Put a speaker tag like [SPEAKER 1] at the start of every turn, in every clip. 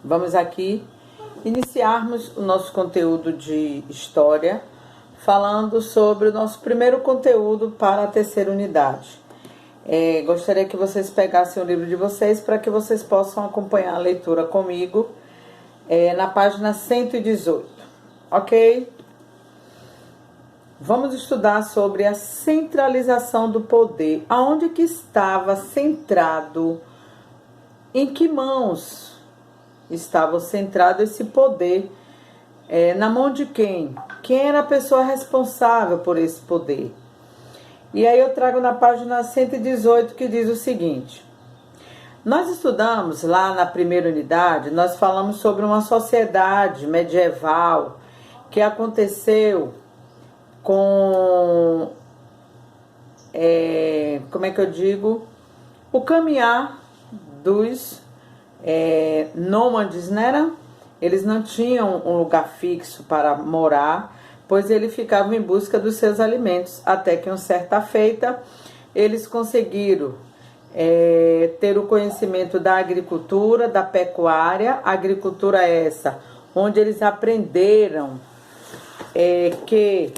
[SPEAKER 1] Vamos aqui iniciarmos o nosso conteúdo de história, falando sobre o nosso primeiro conteúdo para a terceira unidade. Gostaria que vocês pegassem o livro de vocês para que vocês possam acompanhar a leitura comigo na página 118, ok? Vamos estudar sobre a centralização do poder. Aonde que estava centrado? Em que mãos estava centrado esse poder? Na mão de quem? Quem era a pessoa responsável por esse poder? E aí eu trago na página 118 que diz o seguinte: nós estudamos lá na primeira unidade, nós falamos sobre uma sociedade medieval que aconteceu com, o caminhar dos nômades, né? Eles não tinham um lugar fixo para morar, pois eles ficavam em busca dos seus alimentos, até que, uma certa feita, eles conseguiram ter o conhecimento da agricultura, da pecuária. A agricultura é essa, onde eles aprenderam que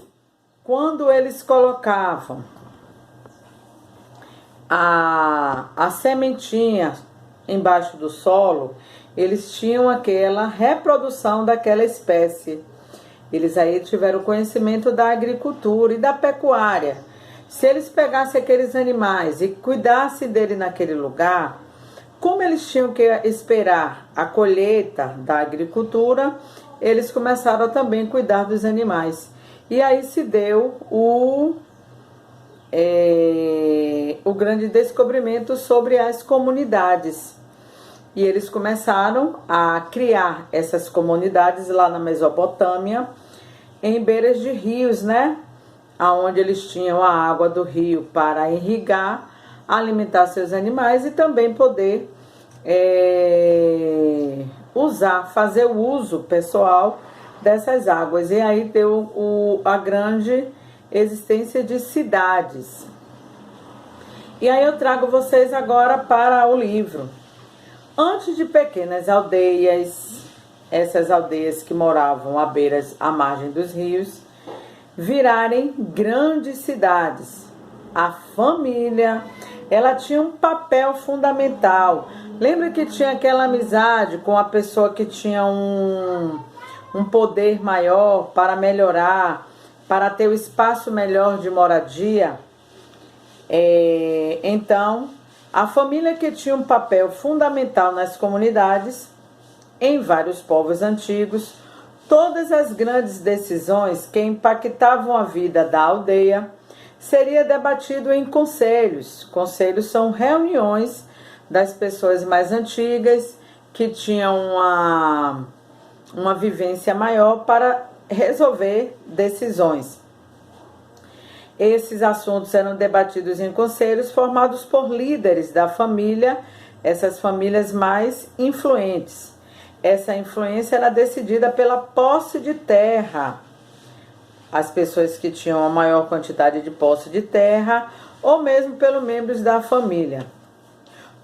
[SPEAKER 1] quando eles colocavam a sementinha embaixo do solo, eles tinham aquela reprodução daquela espécie. Eles aí tiveram conhecimento da agricultura e da pecuária. Se eles pegassem aqueles animais e cuidassem dele naquele lugar, como eles tinham que esperar a colheita da agricultura, eles começaram a também cuidar dos animais. E aí se deu o grande descobrimento sobre as comunidades. E eles começaram a criar essas comunidades lá na Mesopotâmia, em beiras de rios, né? Onde eles tinham a água do rio para irrigar, alimentar seus animais e também poder fazer o uso pessoal dessas águas. E aí deu a grande existência de cidades. E aí eu trago vocês agora para o livro. Antes de pequenas aldeias, essas aldeias que moravam à margem dos rios, virarem grandes cidades, a família, ela tinha um papel fundamental. Lembra que tinha aquela amizade com a pessoa que tinha um poder maior para melhorar, para ter o espaço melhor de moradia? Então, a família que tinha um papel fundamental nas comunidades, em vários povos antigos, todas as grandes decisões que impactavam a vida da aldeia seria debatido em conselhos. Conselhos são reuniões das pessoas mais antigas que tinham uma vivência maior para resolver decisões. Esses assuntos eram debatidos em conselhos formados por líderes da família, essas famílias mais influentes. Essa influência era decidida pela posse de terra. As pessoas que tinham a maior quantidade de posse de terra, ou mesmo pelos membros da família.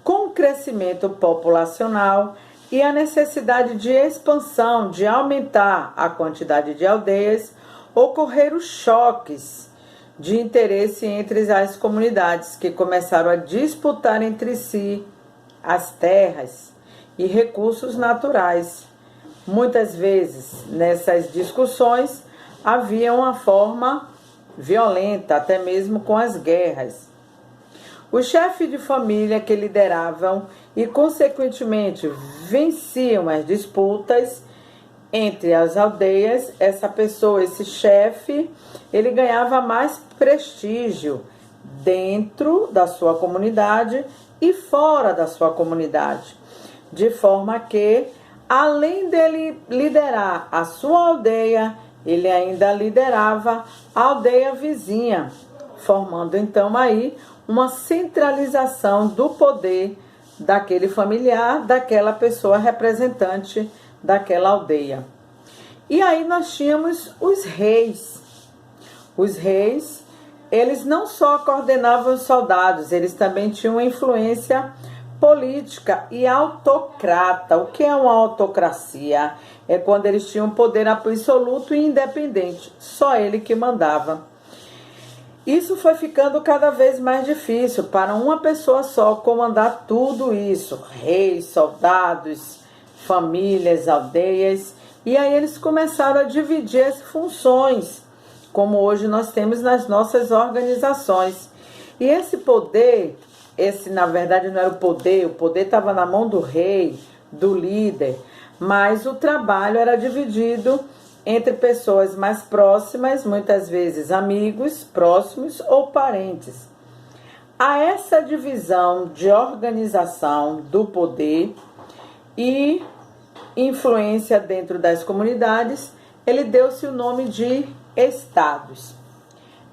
[SPEAKER 1] Com o crescimento populacional e a necessidade de expansão, de aumentar a quantidade de aldeias, ocorreram choques de interesse entre as comunidades, que começaram a disputar entre si as terras e recursos naturais. Muitas vezes, nessas discussões, havia uma forma violenta, até mesmo com as guerras. Os chefes de família que lideravam e, consequentemente, venciam as disputas entre as aldeias, essa pessoa, esse chefe, ele ganhava mais prestígio dentro da sua comunidade e fora da sua comunidade, de forma que, além dele liderar a sua aldeia, ele ainda liderava a aldeia vizinha, formando então aí uma centralização do poder daquele familiar, daquela pessoa representante daquela aldeia. E aí nós tínhamos os reis. Os reis, eles não só coordenavam os soldados, eles também tinham influência política e autocrata. O que é uma autocracia? É quando eles tinham poder absoluto e independente, só ele que mandava. Isso foi ficando cada vez mais difícil para uma pessoa só comandar tudo isso, reis, soldados, famílias, aldeias, e aí eles começaram a dividir as funções, como hoje nós temos nas nossas organizações. E esse poder, na verdade não era o poder estava na mão do rei, do líder, mas o trabalho era dividido entre pessoas mais próximas, muitas vezes amigos próximos ou parentes. A essa divisão de organização do poder e influência dentro das comunidades, ele deu-se o nome de estados.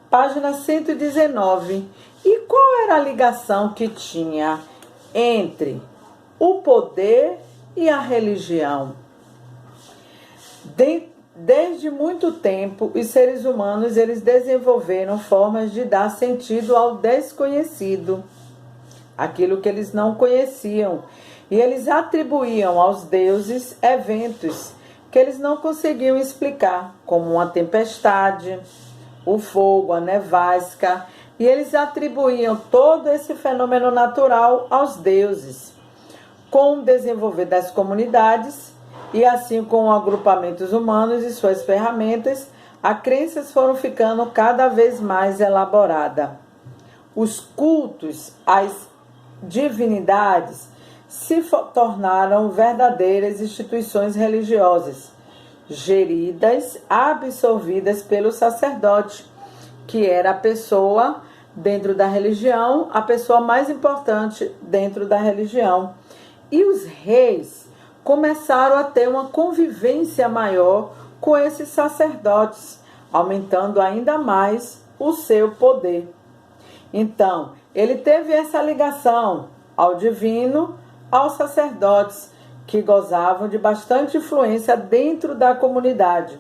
[SPEAKER 1] Página 119. E qual era a ligação que tinha entre o poder e a religião? Desde muito tempo, os seres humanos eles desenvolveram formas de dar sentido ao desconhecido, aquilo que eles não conheciam, e eles atribuíam aos deuses eventos que eles não conseguiam explicar, como uma tempestade, o fogo, a nevasca, e eles atribuíam todo esse fenômeno natural aos deuses. Com o desenvolver das comunidades, e assim com agrupamentos humanos e suas ferramentas, as crenças foram ficando cada vez mais elaboradas. Os cultos às divindades se tornaram verdadeiras instituições religiosas, geridas, absorvidas pelo sacerdote, que era a pessoa dentro da religião, a pessoa mais importante dentro da religião. E os reis começaram a ter uma convivência maior com esses sacerdotes, aumentando ainda mais o seu poder. Então, ele teve essa ligação ao divino, aos sacerdotes, que gozavam de bastante influência dentro da comunidade.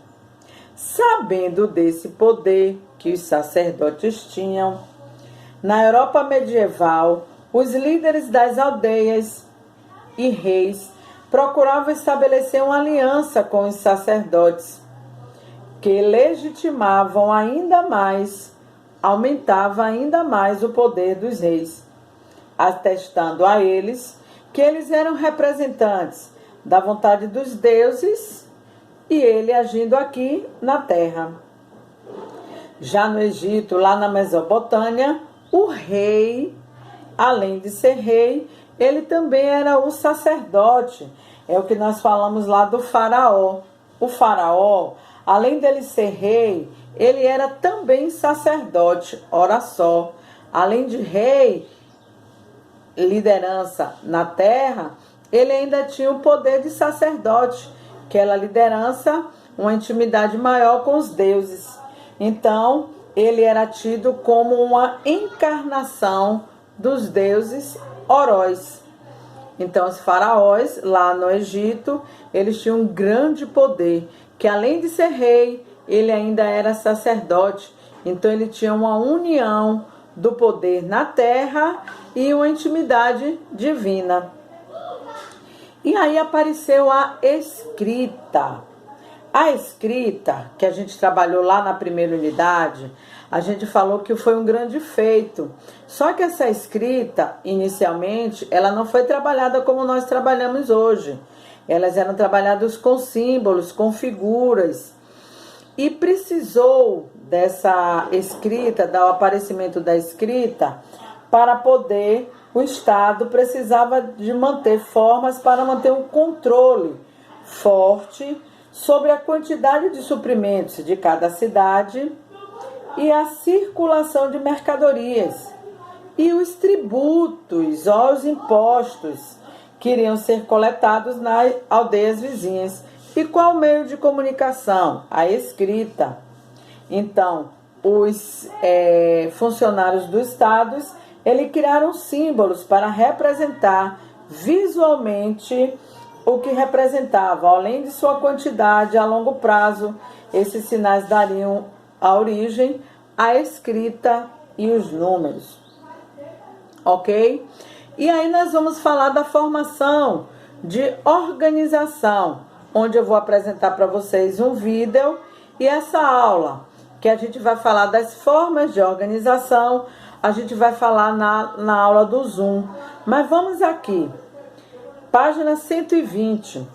[SPEAKER 1] Sabendo desse poder que os sacerdotes tinham, na Europa medieval, os líderes das aldeias e reis procuravam estabelecer uma aliança com os sacerdotes, que legitimavam ainda mais, aumentava ainda mais o poder dos reis, atestando a eles que eles eram representantes da vontade dos deuses e ele agindo aqui na terra. Já no Egito, lá na Mesopotâmia, o rei, além de ser rei, ele também era o sacerdote. É o que nós falamos lá do faraó. O faraó, além dele ser rei, ele era também sacerdote. Ora só, além de rei, liderança na terra, ele ainda tinha o poder de sacerdote, aquela liderança, uma intimidade maior com os deuses. Então, ele era tido como uma encarnação dos deuses Oróis. Então, os faraós, lá no Egito, eles tinham um grande poder, que além de ser rei, ele ainda era sacerdote. Então, ele tinha uma união do poder na terra e uma intimidade divina. E aí apareceu a escrita. A escrita, que a gente trabalhou lá na primeira unidade, a gente falou que foi um grande feito. Só que essa escrita, inicialmente, ela não foi trabalhada como nós trabalhamos hoje. Elas eram trabalhadas com símbolos, com figuras. E precisou dessa escrita, do aparecimento da escrita, para poder, o Estado precisava de manter formas para manter um controle forte sobre a quantidade de suprimentos de cada cidade e a circulação de mercadorias e os tributos ou os impostos que iriam ser coletados nas aldeias vizinhas. E qual o meio de comunicação? A escrita. Então, os funcionários dos estados, eles criaram símbolos para representar visualmente o que representava, além de sua quantidade a longo prazo. Esses sinais dariam a origem à escrita e os números. Ok? E aí nós vamos falar da formação de organização, onde eu vou apresentar para vocês um vídeo e essa aula, que a gente vai falar das formas de organização, a gente vai falar na aula do Zoom. Mas vamos aqui, página 120.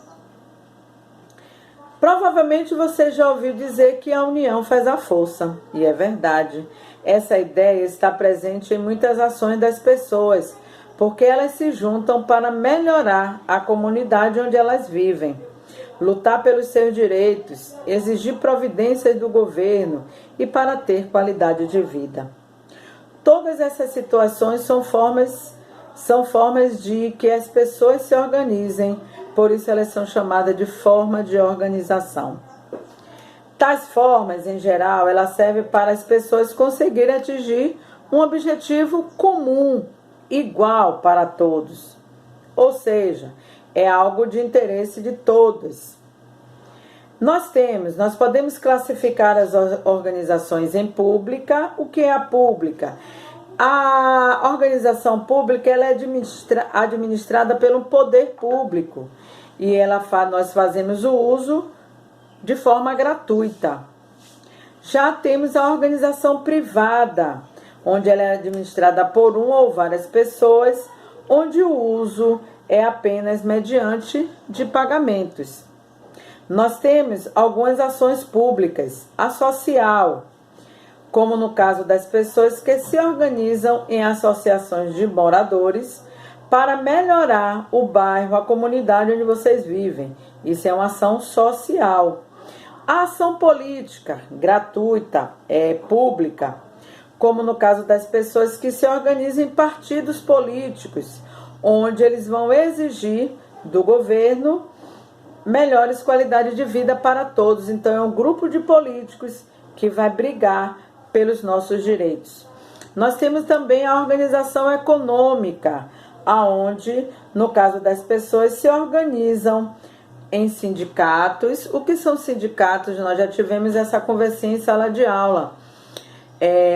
[SPEAKER 1] Provavelmente você já ouviu dizer que a união faz a força, e é verdade. Essa ideia está presente em muitas ações das pessoas, porque elas se juntam para melhorar a comunidade onde elas vivem, lutar pelos seus direitos, exigir providências do governo e para ter qualidade de vida. Todas essas situações são formas de que as pessoas se organizem, por isso elas são chamadas de forma de organização. Tais formas, em geral, elas servem para as pessoas conseguirem atingir um objetivo comum, igual para todos. Ou seja, é algo de interesse de todos. Nós podemos classificar as organizações em pública. O que é a pública? A organização pública ela é administrada pelo poder público e nós fazemos o uso de forma gratuita. Já temos a organização privada, onde ela é administrada por uma ou várias pessoas, onde o uso é apenas mediante de pagamentos. Nós temos algumas ações públicas, a social, como no caso das pessoas que se organizam em associações de moradores para melhorar o bairro, a comunidade onde vocês vivem. Isso é uma ação social. A ação política, gratuita, pública, como no caso das pessoas que se organizam em partidos políticos, onde eles vão exigir do governo melhores qualidades de vida para todos. Então é um grupo de políticos que vai brigar pelos nossos direitos. Nós temos também a organização econômica, aonde, no caso das pessoas, se organizam em sindicatos. O que são sindicatos? Nós já tivemos essa conversinha em sala de aula.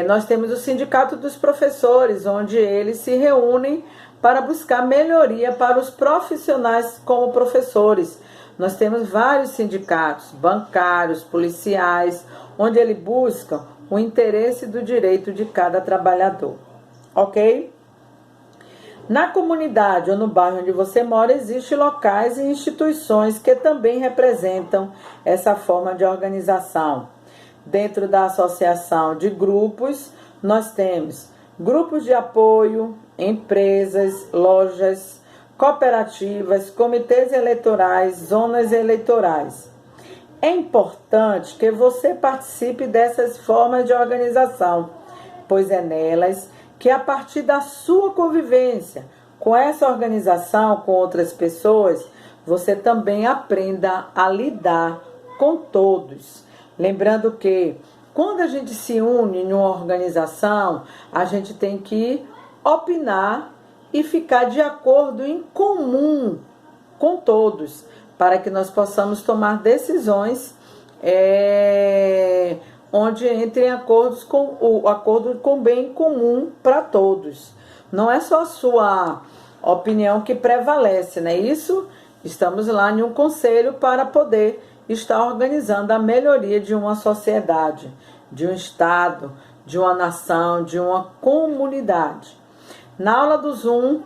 [SPEAKER 1] Nós temos o sindicato dos professores, onde eles se reúnem para buscar melhoria para os profissionais como professores. Nós temos vários sindicatos, bancários, policiais, onde eles buscam o interesse do direito de cada trabalhador, ok? Na comunidade ou no bairro onde você mora, existem locais e instituições que também representam essa forma de organização. Dentro da associação de grupos, nós temos grupos de apoio, empresas, lojas, cooperativas, comitês eleitorais, zonas eleitorais. É importante que você participe dessas formas de organização, pois é nelas que, a partir da sua convivência com essa organização, com outras pessoas, você também aprenda a lidar com todos. Lembrando que, quando a gente se une em uma organização, a gente tem que opinar e ficar de acordo em comum com todos, para que nós possamos tomar decisões onde entrem acordo com bem comum para todos. Não é só a sua opinião que prevalece, não é isso? Estamos lá em um conselho para poder estar organizando a melhoria de uma sociedade, de um estado, de uma nação, de uma comunidade. Na aula do Zoom,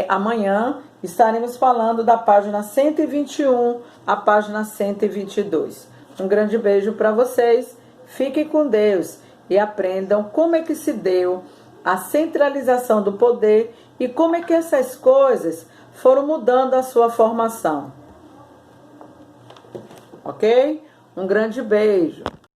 [SPEAKER 1] amanhã, estaremos falando da página 121 à página 122. Um grande beijo para vocês, fiquem com Deus e aprendam como é que se deu a centralização do poder e como é que essas coisas foram mudando a sua formação. Ok? Um grande beijo.